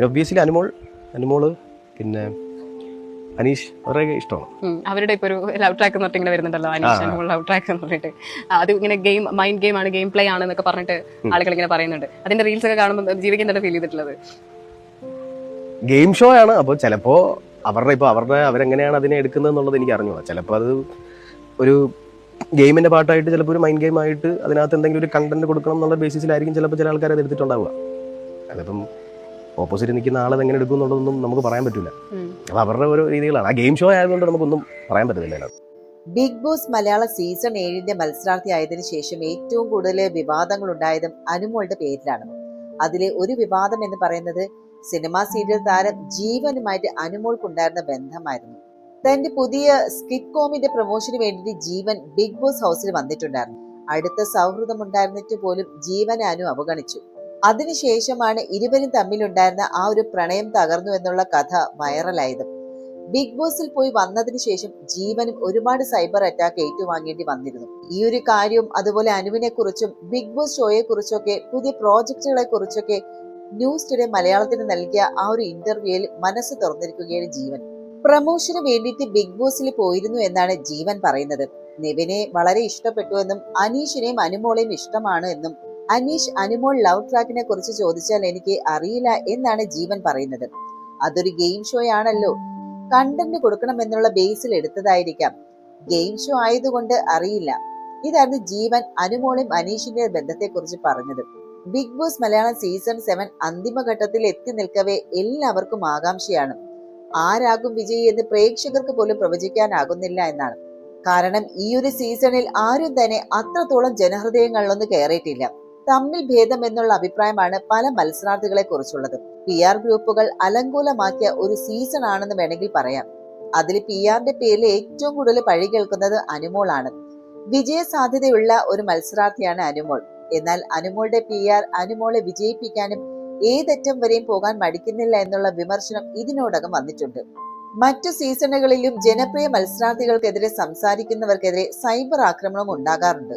Obviously Anumol പിന്നെ അനീഷ് അവരുടെ ഇഷ്ടമാണ്. അവരുടെ ഇപ്പൊ ഒരു ലവ് ട്രാക്ക് എന്ന് പറഞ്ഞിട്ട് വരുന്നുണ്ടല്ലോ, അനീഷ് അനുമോൾ ലവ് ട്രാക്ക് എന്ന് പറഞ്ഞിട്ട്. അത് ഇങ്ങനെ മൈൻഡ് ഗെയിം ആണ്, ഗെയിം പ്ലേ ആണ് എന്നൊക്കെ പറഞ്ഞിട്ട് ആളുകൾ ഇങ്ങനെ പറയുന്നുണ്ട്. അതിന്റെ റീൽസ് ഒക്കെ കാണുമ്പോൾ ജീവിക്ക് എന്താണ് ഫീൽ ചെയ്തിട്ടുള്ളത്? ഗെയിം ഷോ ആണ്. അപ്പോൾ ചിലപ്പോൾ അവരെങ്ങനെയാണ് അതിനെ എടുക്കുന്നത് എന്നുള്ളത് എനിക്ക് അറിഞ്ഞു. ചിലപ്പോൾ അത് ഒരു ഗെയിമിന്റെ പാട്ടായിട്ട്, ചിലപ്പോൾ ഒരു മൈൻഡ് ഗെയിം ആയിട്ട് അതിനകത്ത് എന്തെങ്കിലും ഒരു കണ്ടന്റ് കൊടുക്കണം എന്നുള്ള ബേസിസിലായിരിക്കും ചിലപ്പോൾ ചില ആൾക്കാർ അത് എടുത്തിട്ടുണ്ടാവുക. അതിപ്പം ഓപ്പോസിറ്റ് നിൽക്കുന്ന ആളത് എങ്ങനെ എടുക്കും എന്നുള്ളതൊന്നും നമുക്ക് പറയാൻ പറ്റില്ല. അപ്പോൾ അവരുടെ ഓരോ രീതികളാണ്. ആ ഗെയിം ഷോ ആയതുകൊണ്ട് നമുക്കൊന്നും പറയാൻ പറ്റുന്നില്ല. ബിഗ് ബോസ് മലയാളം സീസൺ 7 മത്സരാർത്ഥി ആയതിനു ശേഷം ഏറ്റവും കൂടുതൽ വിവാദങ്ങൾ ഉണ്ടായതും അനുമോളുടെ പേരിലാണ്. അതിലെ ഒരു വിവാദം എന്ന് പറയുന്നത് സിനിമാ സീരിയൽ താരം ജീവനുമായിട്ട് അനുമോൾക്കുണ്ടായിരുന്ന ബന്ധമായിരുന്നു. തന്റെ പുതിയ സ്കിറ്റ് കോമിന്റെ പ്രൊമോഷന് വേണ്ടിയിട്ട് ജീവൻ ബിഗ് ബോസ് ഹൗസിൽ വന്നിട്ടുണ്ടായിരുന്നു. അടുത്ത സൗഹൃദം ഉണ്ടായിരുന്നിട്ട് പോലും ജീവനെ അനു അവഗണിച്ചു. അതിനുശേഷമാണ് ഇരുവരും തമ്മിലുണ്ടായിരുന്ന ആ ഒരു പ്രണയം തകർന്നു എന്നുള്ള കഥ വൈറലായത്. ബിഗ് ബോസിൽ പോയി വന്നതിന് ശേഷം ജീവനും ഒരുപാട് സൈബർ അറ്റാക്ക് ഏറ്റുവാങ്ങേണ്ടി വന്നിരുന്നു. ഈ ഒരു കാര്യവും അതുപോലെ അനുവിനെ കുറിച്ചും ബിഗ് ബോസ് ഷോയെ കുറിച്ചൊക്കെ പുതിയ പ്രോജക്റ്റുകളെ കുറിച്ചൊക്കെ ന്യൂസ് ടുഡേ മലയാളത്തിന് നൽകിയ ആ ഒരു ഇന്റർവ്യൂവിൽ മനസ്സ് തുറന്നിരിക്കുകയാണ് ജീവൻ. പ്രമോഷന് വേണ്ടിയിട്ട് ബിഗ് ബോസിൽ പോയിരുന്നു എന്നാണ് ജീവൻ പറയുന്നത്. നിവിനെ വളരെ ഇഷ്ടപ്പെട്ടു എന്നും അനീഷിനെയും അനുമോളെയും ഇഷ്ടമാണ് എന്നും, അനീഷ് അനുമോൾ ലവ് ട്രാക്കിനെ കുറിച്ച് ചോദിച്ചാൽ എനിക്ക് അറിയില്ല എന്നാണ് ജീവൻ പറയുന്നത്. അതൊരു ഗെയിം ഷോ ആണല്ലോ, കണ്ടന്റ് കൊടുക്കണം എന്നുള്ള ബേസിൽ എടുത്തതായിരിക്കാം, ഗെയിം ഷോ ആയതുകൊണ്ട് അറിയില്ല. ഇതായിരുന്നു ജീവൻ അനുമോളും അനീഷിന്റെ ബന്ധത്തെ കുറിച്ച് പറഞ്ഞത്. ബിഗ് ബോസ് മലയാളം സീസൺ 7 അന്തിമഘട്ടത്തിൽ എത്തി നിൽക്കവേ എല്ലാവർക്കും ആകാംക്ഷയാണ്. ആരാകും വിജയി എന്ന് പ്രേക്ഷകർക്ക് പോലും പ്രവചിക്കാനാകുന്നില്ല എന്നാണ്. കാരണം ഈ ഒരു സീസണിൽ ആരും തന്നെ അത്രത്തോളം ജനഹൃദയങ്ങളിലൊന്നും കയറിയിട്ടില്ല. തമ്മിൽ ഭേദം എന്നുള്ള അഭിപ്രായമാണ് പല മത്സരാർത്ഥികളെ കുറിച്ചുള്ളത്. PR ഗ്രൂപ്പുകൾ അലങ്കോലമാക്കിയ ഒരു സീസൺ ആണെന്ന് വേണമെങ്കിൽ പറയാം. അതിൽ PRന്റെ പേരിൽ ഏറ്റവും കൂടുതൽ പഴി കേൾക്കുന്നത് അനുമോളാണ്. വിജയ സാധ്യതയുള്ള ഒരു മത്സരാർത്ഥിയാണ് അനുമോൾ. എന്നാൽ അനുമോളുടെ PR അനുമോളെ വിജയിപ്പിക്കാനും ഏതറ്റം വരെയും പോകാൻ മടിക്കുന്നില്ല എന്നുള്ള വിമർശനം ഇതിനോടകം വന്നിട്ടുണ്ട്. മറ്റു സീസണുകളിലും ജനപ്രിയ മത്സരാർത്ഥികൾക്കെതിരെ സംസാരിക്കുന്നവർക്കെതിരെ സൈബർ ആക്രമണം ഉണ്ടാകാറുണ്ട്.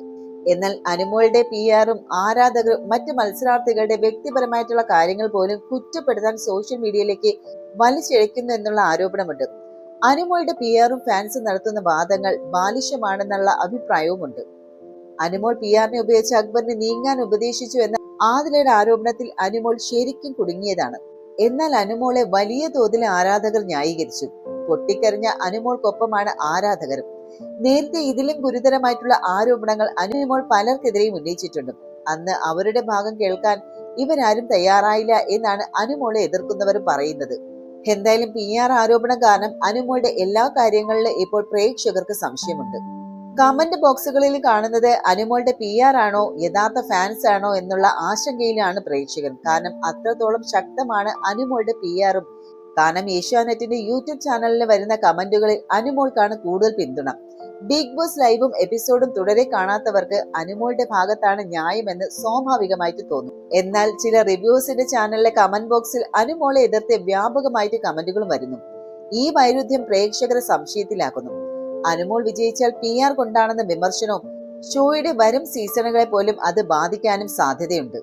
എന്നാൽ അനുമോളുടെ PRും ആരാധകരും മറ്റു മത്സരാർത്ഥികളുടെ വ്യക്തിപരമായിട്ടുള്ള കാര്യങ്ങൾ പോലും കുറ്റപ്പെടുത്താൻ സോഷ്യൽ മീഡിയയിലേക്ക് വലിച്ചിഴയ്ക്കുന്നു എന്നുള്ള ആരോപണമുണ്ട്. അനുമോളുടെ PRും ഫാൻസും നടത്തുന്ന വാദങ്ങൾ ബാലിശമാണെന്നുള്ള അഭിപ്രായവുമുണ്ട്. അനുമോൾ PRനെ ഉപയോഗിച്ച് അക്ബറിനെ നീങ്ങാൻ ഉപദേശിച്ചു എന്ന ആദിലയുടെ ആരോപണത്തിൽ അനുമോൾ ശരിക്കും കുടുങ്ങിയതാണ്. എന്നാൽ അനുമോളെ വലിയ തോതിൽ ആരാധകർ ന്യായീകരിച്ചു. പൊട്ടിക്കരഞ്ഞ അനുമോൾക്കൊപ്പമാണ് ആരാധകരും. നേരത്തെ ഇതിലും ഗുരുതരമായിട്ടുള്ള ആരോപണങ്ങൾ അനുമോൾ പലർക്കെതിരെയും ഉന്നയിച്ചിട്ടുണ്ട്. അന്ന് അവരുടെ ഭാഗം കേൾക്കാൻ ഇവരാരും തയ്യാറായില്ല എന്നാണ് അനുമോളെ എതിർക്കുന്നവരും പറയുന്നത്. എന്തായാലും PR ആരോപണം കാരണം അനുമോളുടെ എല്ലാ കാര്യങ്ങളിലും ഇപ്പോൾ പ്രേക്ഷകർക്ക് സംശയമുണ്ട്. കമന്റ് ബോക്സുകളിൽ കാണുന്നത് അനുമോളുടെ PR ആണോ യഥാർത്ഥ ഫാൻസ് ആണോ എന്നുള്ള ആശങ്കയിലാണ് പ്രേക്ഷകർ. കാരണം അത്രത്തോളം ശക്തമാണ് അനുമോളുടെ PRും. കാരണം ഏഷ്യാനെറ്റിന്റെ യൂട്യൂബ് ചാനലിൽ വരുന്ന കമന്റുകളിൽ അനുമോൾക്കാണ് കൂടുതൽ പിന്തുണ. ബിഗ് ബോസ് ലൈവും എപ്പിസോഡും തുടരെ കാണാത്തവർക്ക് അനുമോളുടെ ഭാഗത്താണ് ന്യായമെന്ന് സ്വാഭാവികമായിട്ട് തോന്നും. എന്നാൽ ചില റിവ്യൂസിന്റെ ചാനലിലെ കമന്റ് ബോക്സിൽ അനുമോളെ എതിർത്ത് വ്യാപകമായിട്ട് കമന്റുകളും വരുന്നു. ഈ വൈരുദ്ധ്യം പ്രേക്ഷകരെ സംശയത്തിലാക്കുന്നു. അനുമോൾ വിജയിച്ചാൽ PR കൊണ്ടാണെന്ന വിമർശനവും ഷോയുടെ വരും സീസണുകളെ പോലും അത് ബാധിക്കാനും സാധ്യതയുണ്ട്.